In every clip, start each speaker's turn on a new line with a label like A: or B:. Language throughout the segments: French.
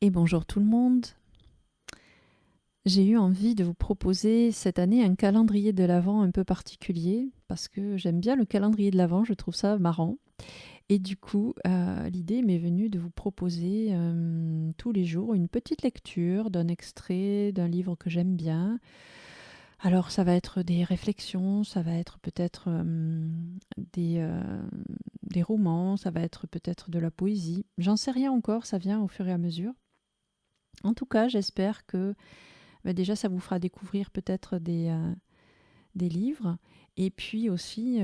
A: Et bonjour tout le monde. J'ai eu envie de vous proposer cette année un calendrier de l'Avent un peu particulier parce que j'aime bien le calendrier de l'Avent, je trouve ça marrant. Et du coup, l'idée m'est venue de vous proposer tous les jours une petite lecture d'un extrait d'un livre que j'aime bien. Alors ça va être des réflexions, ça va être peut-être des romans, ça va être peut-être de la poésie. J'en sais rien encore, ça vient au fur et à mesure. En tout cas, j'espère que déjà, ça vous fera découvrir peut-être des livres et puis aussi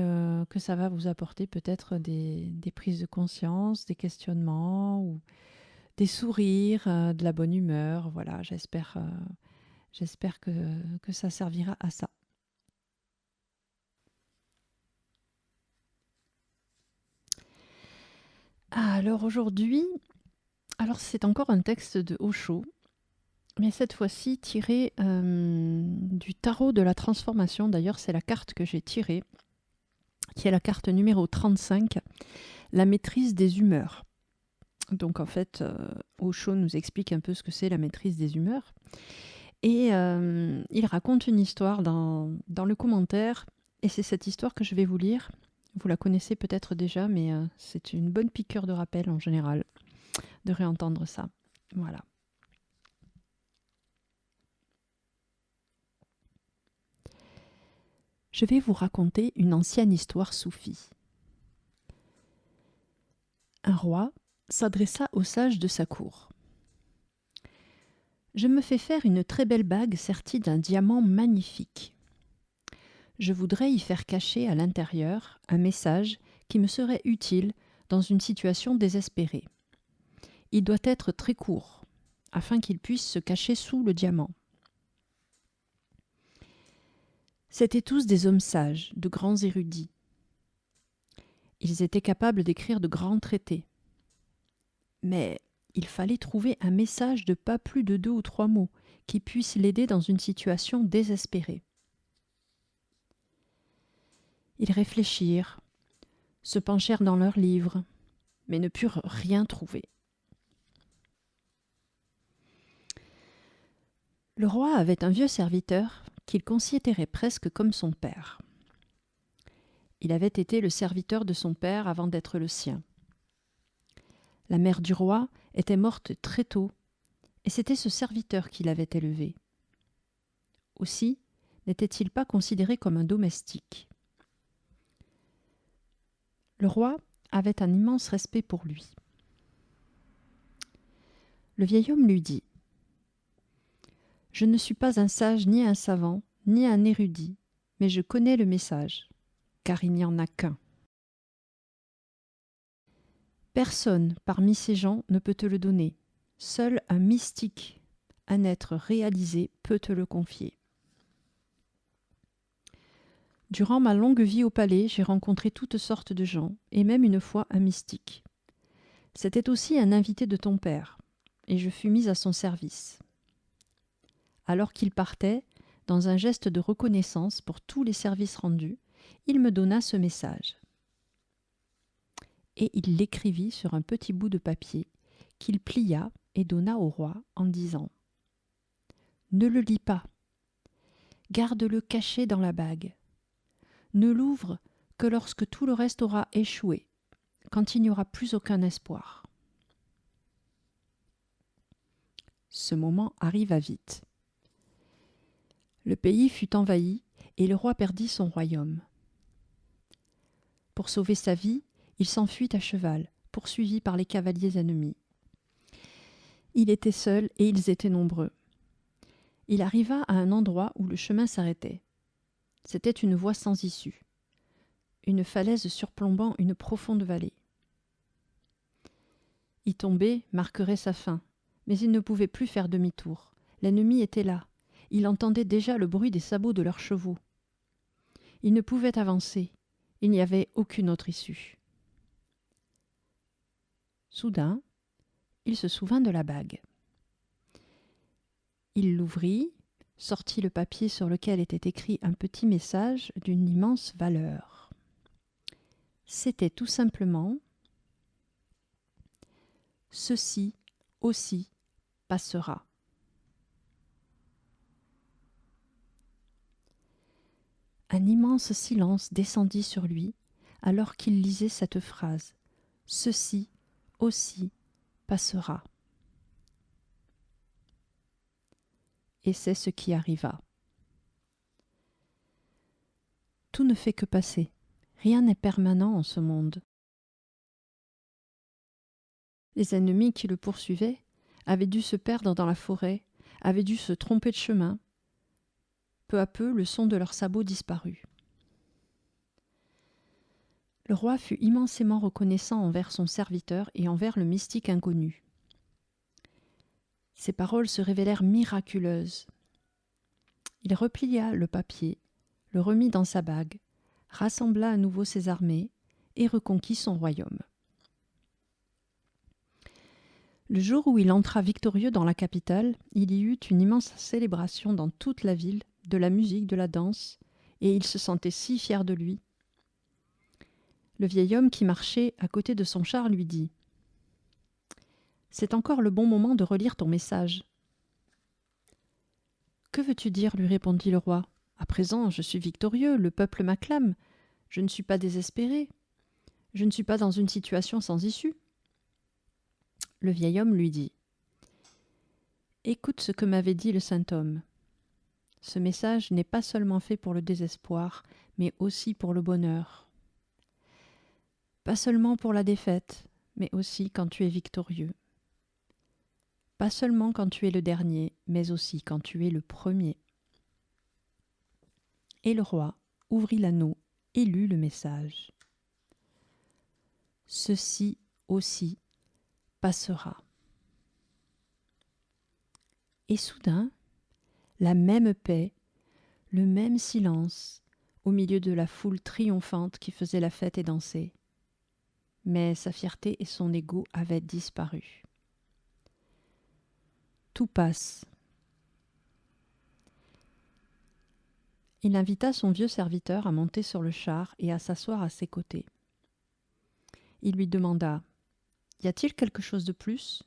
A: que ça va vous apporter peut-être des prises de conscience, des questionnements ou des sourires, de la bonne humeur. Voilà, j'espère que ça servira à ça. Alors aujourd'hui, alors c'est encore un texte de Osho, mais cette fois-ci tiré du tarot de la transformation. D'ailleurs, c'est la carte que j'ai tirée, qui est la carte numéro 35, la maîtrise des humeurs. Donc en fait, Osho nous explique un peu ce que c'est la maîtrise des humeurs. Et il raconte une histoire dans le commentaire, et c'est cette histoire que je vais vous lire. Vous la connaissez peut-être déjà, mais c'est une bonne piqûre de rappel en général, de réentendre ça. Voilà. Je vais vous raconter une ancienne histoire soufie. Un roi s'adressa aux sages de sa cour. « Je me fais faire une très belle bague sertie d'un diamant magnifique. Je voudrais y faire cacher à l'intérieur un message qui me serait utile dans une situation désespérée. Il doit être très court, afin qu'il puisse se cacher sous le diamant. » C'étaient tous des hommes sages, de grands érudits. Ils étaient capables d'écrire de grands traités. Mais il fallait trouver un message de pas plus de 2 ou 3 mots qui puisse l'aider dans une situation désespérée. Ils réfléchirent, se penchèrent dans leurs livres, mais ne purent rien trouver. Le roi avait un vieux serviteur qu'il considérait presque comme son père. Il avait été le serviteur de son père avant d'être le sien. La mère du roi était morte très tôt, et c'était ce serviteur qui l'avait élevé. Aussi, n'était-il pas considéré comme un domestique. Le roi avait un immense respect pour lui. Le vieil homme lui dit : « Je ne suis pas un sage ni un savant, ni un érudit, mais je connais le message, car il n'y en a qu'un. Personne parmi ces gens ne peut te le donner. Seul un mystique, un être réalisé, peut te le confier. Durant ma longue vie au palais, j'ai rencontré toutes sortes de gens, et même une fois un mystique. C'était aussi un invité de ton père, et je fus mise à son service. Alors qu'il partait, dans un geste de reconnaissance pour tous les services rendus, il me donna ce message. Et il l'écrivit sur un petit bout de papier qu'il plia et donna au roi en disant : « Ne le lis pas. Garde-le caché dans la bague. Ne l'ouvre que lorsque tout le reste aura échoué, quand il n'y aura plus aucun espoir. » Ce moment arriva vite. Le pays fut envahi et le roi perdit son royaume. Pour sauver sa vie, il s'enfuit à cheval, poursuivi par les cavaliers ennemis. Il était seul et ils étaient nombreux. Il arriva à un endroit où le chemin s'arrêtait. C'était une voie sans issue, une falaise surplombant une profonde vallée. Y tomber marquerait sa fin, mais il ne pouvait plus faire demi-tour. L'ennemi était là. Il entendait déjà le bruit des sabots de leurs chevaux. Il ne pouvait avancer. Il n'y avait aucune autre issue. Soudain, il se souvint de la bague. Il l'ouvrit, sortit le papier sur lequel était écrit un petit message d'une immense valeur. C'était tout simplement : « Ceci aussi passera. Un immense silence descendit sur lui alors qu'il lisait cette phrase. Ceci aussi passera. Et c'est ce qui arriva. Tout ne fait que passer. Rien n'est permanent en ce monde. Les ennemis qui le poursuivaient avaient dû se perdre dans la forêt, avaient dû se tromper de chemin. Peu à peu, le son de leurs sabots disparut. Le roi fut immensément reconnaissant envers son serviteur et envers le mystique inconnu. Ses paroles se révélèrent miraculeuses. Il replia le papier, le remit dans sa bague, rassembla à nouveau ses armées et reconquit son royaume. Le jour où il entra victorieux dans la capitale, il y eut une immense célébration dans toute la ville, de la musique, de la danse, et il se sentait si fier de lui. Le vieil homme qui marchait à côté de son char lui dit « C'est encore le bon moment de relire ton message. »« Que veux-tu dire ?» lui répondit le roi. « À présent, je suis victorieux, le peuple m'acclame. Je ne suis pas désespéré. Je ne suis pas dans une situation sans issue. » Le vieil homme lui dit « Écoute ce que m'avait dit le saint homme. Ce message n'est pas seulement fait pour le désespoir, mais aussi pour le bonheur. Pas seulement pour la défaite, mais aussi quand tu es victorieux. Pas seulement quand tu es le dernier, mais aussi quand tu es le premier. » Et le roi ouvrit l'anneau et lut le message. « Ceci aussi passera. » Et soudain, la même paix, le même silence, au milieu de la foule triomphante qui faisait la fête et dansait. Mais sa fierté et son ego avaient disparu. Tout passe. Il invita son vieux serviteur à monter sur le char et à s'asseoir à ses côtés. Il lui demanda « Y a-t-il quelque chose de plus ?»«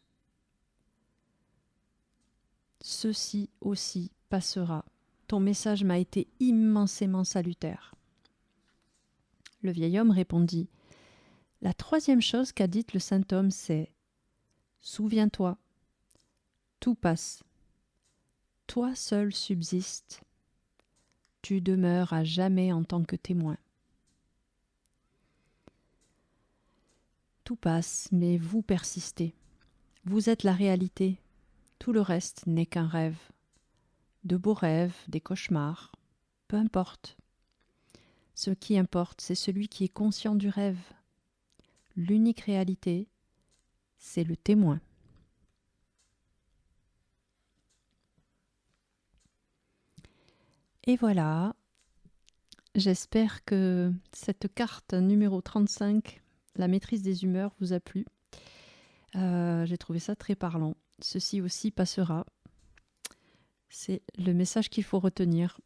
A: Ceci aussi passera. Ton message m'a été immensément salutaire. » Le vieil homme répondit « La troisième chose qu'a dite le saint homme, c'est « Souviens-toi, tout passe. Toi seul subsistes. Tu demeures à jamais en tant que témoin. Tout passe, mais vous persistez. Vous êtes la réalité. Tout le reste n'est qu'un rêve. De beaux rêves, des cauchemars. Peu importe. Ce qui importe, c'est celui qui est conscient du rêve. L'unique réalité, c'est le témoin. Et voilà, j'espère que cette carte numéro 35, la maîtrise des humeurs, vous a plu. J'ai trouvé ça très parlant. Ceci aussi passera. C'est le message qu'il faut retenir.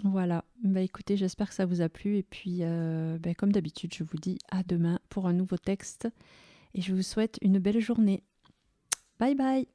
A: Voilà, écoutez, j'espère que ça vous a plu. Et puis, comme d'habitude, je vous dis à demain pour un nouveau texte. Et je vous souhaite une belle journée. Bye bye!